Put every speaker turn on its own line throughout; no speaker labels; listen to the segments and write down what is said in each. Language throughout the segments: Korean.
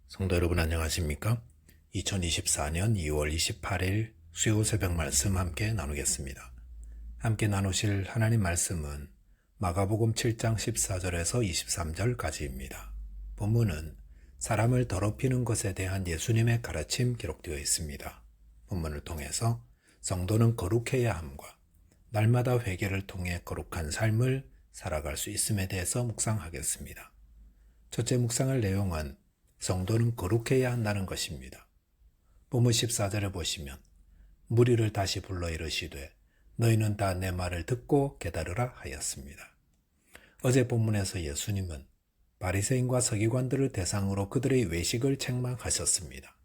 성도 여러분 안녕하십니까? 2024년 2월 28일 수요 새벽 말씀 함께 나누겠습니다. 함께 나누실 하나님 말씀은 마가복음 7장 14절에서 23절까지입니다. 본문은 사람을 더럽히는 것에 대한 예수님의 가르침 기록되어 있습니다. 본문을 통해서 성도는 거룩해야 함과 날마다 회개를 통해 거룩한 삶을 살아갈 수 있음에 대해서 묵상하겠습니다. 첫째 묵상할 내용은 성도는 거룩해야 한다는 것입니다. 본문 14절에 보시면 무리를 다시 불러 이르시되 너희는 다 내 말을 듣고 깨달으라 하였습니다. 어제 본문에서 예수님은 바리새인과 서기관들을 대상으로 그들의 외식을 책망하셨습니다.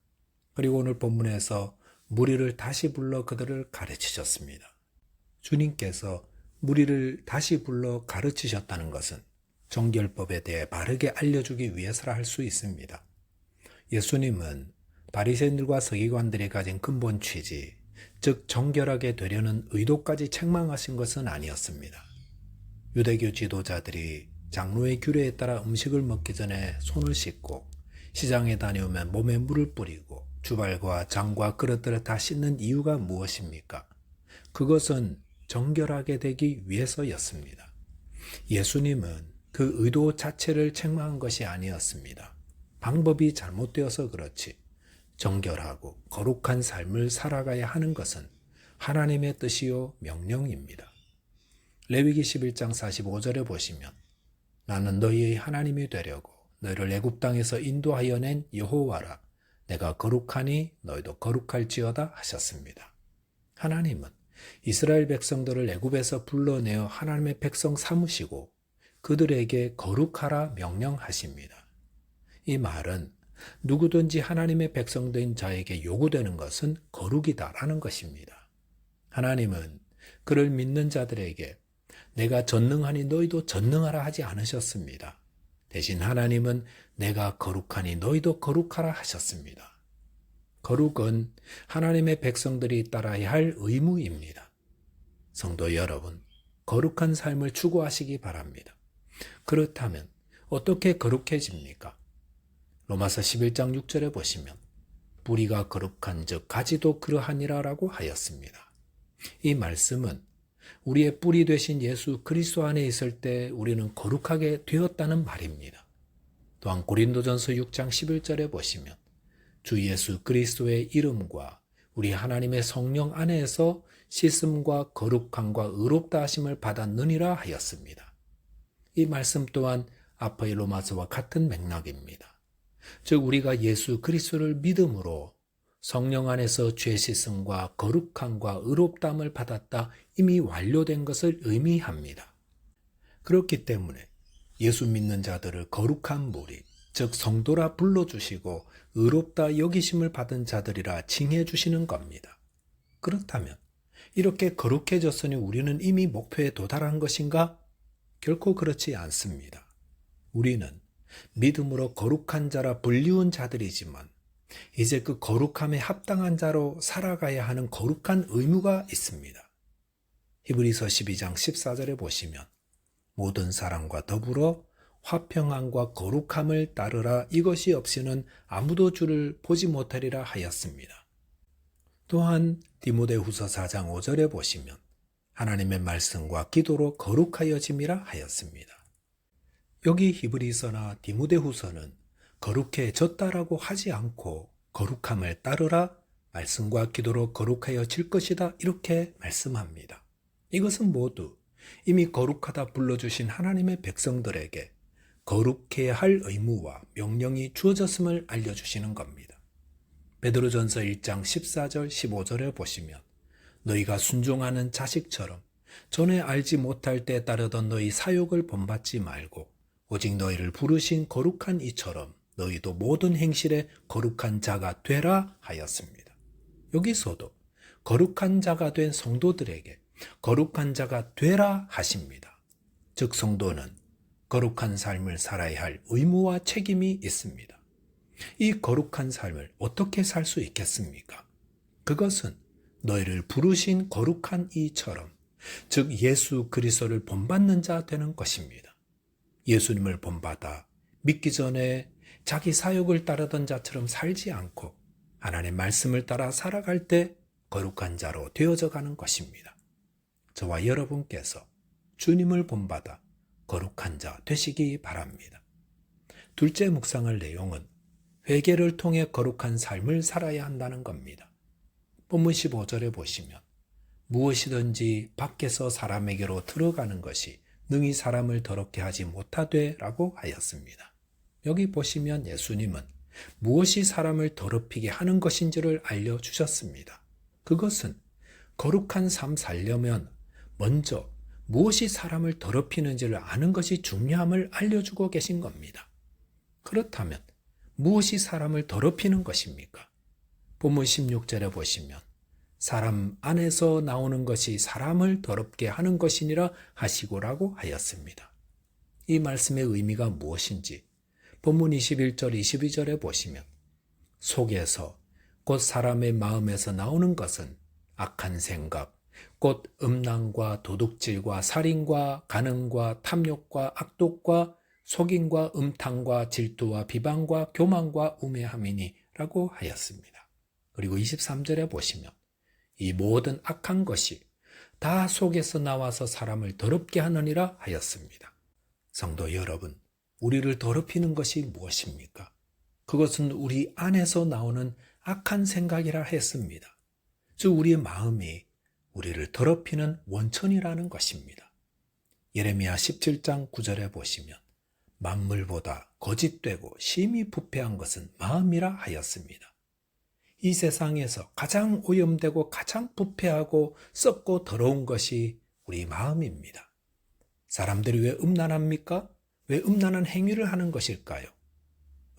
그리고 오늘 본문에서 무리를 다시 불러 그들을 가르치셨습니다. 주님께서 무리를 다시 불러 가르치셨다는 것은 정결법에 대해 바르게 알려주기 위해서라 할 수 있습니다. 예수님은 바리새인들과 서기관들이 가진 근본 취지, 즉 정결하게 되려는 의도까지 책망하신 것은 아니었습니다. 유대교 지도자들이 장로의 규례에 따라 음식을 먹기 전에 손을 씻고 시장에 다녀오면 몸에 물을 뿌리고 주발과 장과 그릇들을 다 씻는 이유가 무엇입니까? 그것은 정결하게 되기 위해서였습니다. 예수님은 그 의도 자체를 책망한 것이 아니었습니다. 방법이 잘못되어서 그렇지 정결하고 거룩한 삶을 살아가야 하는 것은 하나님의 뜻이요 명령입니다. 레위기 11장 45절에 보시면 나는 너희의 하나님이 되려고 너희를 애굽 땅에서 인도하여 낸 여호와라. 내가 거룩하니 너희도 거룩할지어다 하셨습니다. 하나님은 이스라엘 백성들을 애굽에서 불러내어 하나님의 백성 삼으시고 그들에게 거룩하라 명령하십니다. 이 말은 누구든지 하나님의 백성된 자에게 요구되는 것은 거룩이다라는 것입니다. 하나님은 그를 믿는 자들에게 내가 전능하니 너희도 전능하라 하지 않으셨습니다. 대신 하나님은 내가 거룩하니 너희도 거룩하라 하셨습니다. 거룩은 하나님의 백성들이 따라야 할 의무입니다. 성도 여러분, 거룩한 삶을 추구하시기 바랍니다. 그렇다면 어떻게 거룩해집니까? 로마서 11장 6절에 보시면 뿌리가 거룩한 즉 가지도 그러하니라 라고 하였습니다. 이 말씀은 우리의 뿌리 되신 예수 그리스도 안에 있을 때 우리는 거룩하게 되었다는 말입니다. 또한 고린도전서 6장 11절에 보시면 주 예수 그리스도의 이름과 우리 하나님의 성령 안에서 씻음과 거룩함과 의롭다 하심을 받았느니라 하였습니다. 이 말씀 또한 앞의 로마서와 같은 맥락입니다. 즉 우리가 예수 그리스도를 믿음으로 성령 안에서 죄 씻음과 거룩함과 의롭다함을 받았다 이미 완료된 것을 의미합니다. 그렇기 때문에 예수 믿는 자들을 거룩한 무리, 즉 성도라 불러주시고 의롭다 여기심을 받은 자들이라 칭해 주시는 겁니다. 그렇다면 이렇게 거룩해졌으니 우리는 이미 목표에 도달한 것인가? 결코 그렇지 않습니다. 우리는 믿음으로 거룩한 자라 불리운 자들이지만 이제 그 거룩함에 합당한 자로 살아가야 하는 거룩한 의무가 있습니다. 히브리서 12장 14절에 보시면 모든 사람과 더불어 화평함과 거룩함을 따르라 이것이 없이는 아무도 주를 보지 못하리라 하였습니다. 또한 디모데후서 4장 5절에 보시면 하나님의 말씀과 기도로 거룩하여짐이라 하였습니다. 여기 히브리서나 디모데후서는 거룩해졌다라고 하지 않고 거룩함을 따르라 말씀과 기도로 거룩하여질 것이다 이렇게 말씀합니다. 이것은 모두 이미 거룩하다 불러주신 하나님의 백성들에게 거룩해야 할 의무와 명령이 주어졌음을 알려주시는 겁니다. 베드로전서 1장 14절 15절에 보시면 너희가 순종하는 자식처럼 전에 알지 못할 때 따르던 너희 사욕을 본받지 말고 오직 너희를 부르신 거룩한 이처럼 너희도 모든 행실에 거룩한 자가 되라 하였습니다. 여기서도 거룩한 자가 된 성도들에게 거룩한 자가 되라 하십니다. 즉 성도는 거룩한 삶을 살아야 할 의무와 책임이 있습니다. 이 거룩한 삶을 어떻게 살 수 있겠습니까? 그것은 너희를 부르신 거룩한 이처럼 즉 예수 그리스도를 본받는 자 되는 것입니다. 예수님을 본받아 믿기 전에 자기 사욕을 따르던 자처럼 살지 않고 하나님의 말씀을 따라 살아갈 때 거룩한 자로 되어져 가는 것입니다. 저와 여러분께서 주님을 본받아 거룩한 자 되시기 바랍니다. 둘째 묵상할 내용은 회개를 통해 거룩한 삶을 살아야 한다는 겁니다. 본문 15절에 보시면 무엇이든지 밖에서 사람에게로 들어가는 것이 능히 사람을 더럽게 하지 못하되 라고 하였습니다. 여기 보시면 예수님은 무엇이 사람을 더럽히게 하는 것인지를 알려주셨습니다. 그것은 거룩한 삶 살려면 먼저 무엇이 사람을 더럽히는지를 아는 것이 중요함을 알려주고 계신 겁니다. 그렇다면 무엇이 사람을 더럽히는 것입니까? 본문 16절에 보시면 사람 안에서 나오는 것이 사람을 더럽게 하는 것이니라 하시고라고 하였습니다. 이 말씀의 의미가 무엇인지 본문 21절 22절에 보시면 속에서 곧 사람의 마음에서 나오는 것은 악한 생각, 곧 음란과 도둑질과 살인과 간음과 탐욕과 악독과 속임과 음탕과 질투와 비방과 교만과 우매함이니 라고 하였습니다. 그리고 23절에 보시면 이 모든 악한 것이 다 속에서 나와서 사람을 더럽게 하느니라 하였습니다. 성도 여러분, 우리를 더럽히는 것이 무엇입니까? 그것은 우리 안에서 나오는 악한 생각이라 했습니다. 즉 우리의 마음이 우리를 더럽히는 원천이라는 것입니다. 예레미야 17장 9절에 보시면 만물보다 거짓되고 심히 부패한 것은 마음이라 하였습니다. 이 세상에서 가장 오염되고 가장 부패하고 썩고 더러운 것이 우리 마음입니다. 사람들이 왜 음란합니까? 왜 음란한 행위를 하는 것일까요?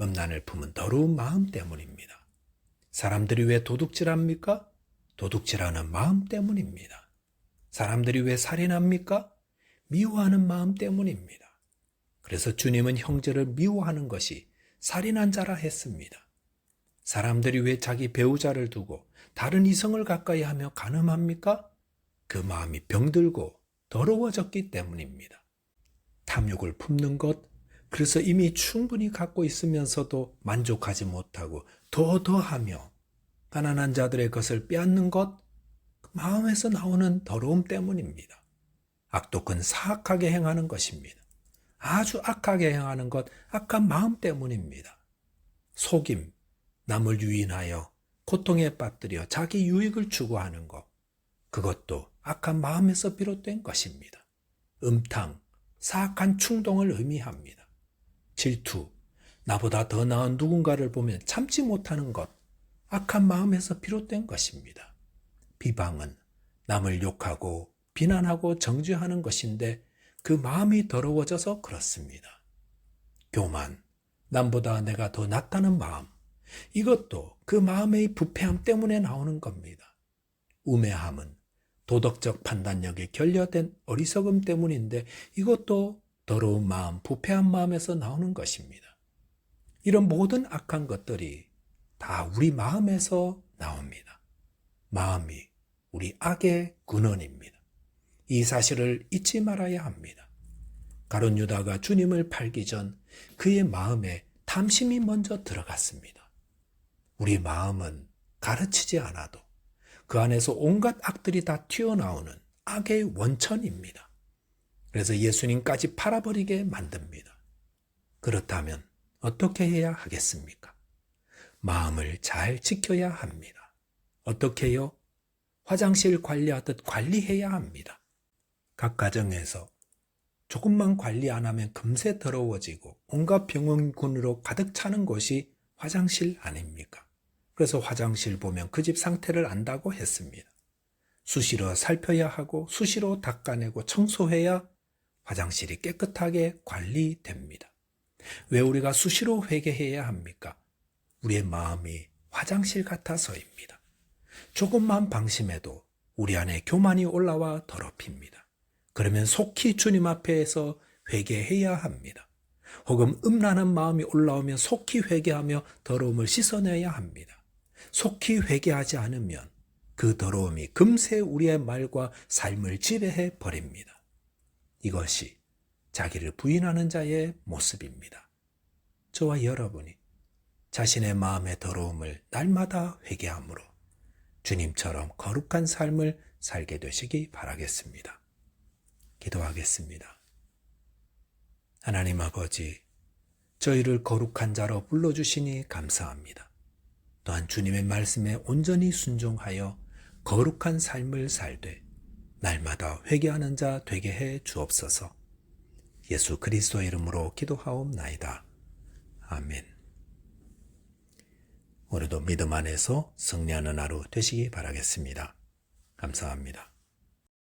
음란을 품은 더러운 마음 때문입니다. 사람들이 왜 도둑질합니까? 도둑질하는 마음 때문입니다. 사람들이 왜 살인합니까? 미워하는 마음 때문입니다. 그래서 주님은 형제를 미워하는 것이 살인한 자라 했습니다. 사람들이 왜 자기 배우자를 두고 다른 이성을 가까이 하며 간음합니까? 그 마음이 병들고 더러워졌기 때문입니다. 탐욕을 품는 것, 그래서 이미 충분히 갖고 있으면서도 만족하지 못하고 더하며 가난한 자들의 것을 빼앗는 것, 마음에서 나오는 더러움 때문입니다. 악독은 사악하게 행하는 것입니다. 아주 악하게 행하는 것, 악한 마음 때문입니다. 속임, 남을 유인하여 고통에 빠뜨려 자기 유익을 추구하는 것, 그것도 악한 마음에서 비롯된 것입니다. 음탕, 사악한 충동을 의미합니다. 질투, 나보다 더 나은 누군가를 보면 참지 못하는 것, 악한 마음에서 비롯된 것입니다. 비방은 남을 욕하고 비난하고 정죄하는 것인데 그 마음이 더러워져서 그렇습니다. 교만, 남보다 내가 더 낫다는 마음, 이것도 그 마음의 부패함 때문에 나오는 겁니다. 우매함은 도덕적 판단력이 결여된 어리석음 때문인데 이것도 더러운 마음, 부패한 마음에서 나오는 것입니다. 이런 모든 악한 것들이 다 우리 마음에서 나옵니다. 마음이 우리 악의 근원입니다. 이 사실을 잊지 말아야 합니다. 가룟 유다가 주님을 팔기 전 그의 마음에 탐심이 먼저 들어갔습니다. 우리 마음은 가르치지 않아도 그 안에서 온갖 악들이 다 튀어나오는 악의 원천입니다. 그래서 예수님까지 팔아버리게 만듭니다. 그렇다면 어떻게 해야 하겠습니까? 마음을 잘 지켜야 합니다. 어떻게 해요? 화장실 관리하듯 관리해야 합니다. 각 가정에서 조금만 관리 안 하면 금세 더러워지고 온갖 병원군으로 가득 차는 곳이 화장실 아닙니까? 그래서 화장실 보면 그 집 상태를 안다고 했습니다. 수시로 살펴야 하고 수시로 닦아내고 청소해야 화장실이 깨끗하게 관리됩니다. 왜 우리가 수시로 회개해야 합니까? 우리의 마음이 화장실 같아서입니다. 조금만 방심해도 우리 안에 교만이 올라와 더럽힙니다. 그러면 속히 주님 앞에서 회개해야 합니다. 혹은 음란한 마음이 올라오면 속히 회개하며 더러움을 씻어내야 합니다. 속히 회개하지 않으면 그 더러움이 금세 우리의 말과 삶을 지배해 버립니다. 이것이 자기를 부인하는 자의 모습입니다. 저와 여러분이 자신의 마음의 더러움을 날마다 회개함으로 주님처럼 거룩한 삶을 살게 되시기 바라겠습니다. 기도하겠습니다. 하나님 아버지, 저희를 거룩한 자로 불러주시니 감사합니다. 또한 주님의 말씀에 온전히 순종하여 거룩한 삶을 살되 날마다 회개하는 자 되게 해 주옵소서. 예수 그리스도의 이름으로 기도하옵나이다. 아멘. 오늘도 믿음 안에서 승리하는 하루 되시기 바라겠습니다. 감사합니다.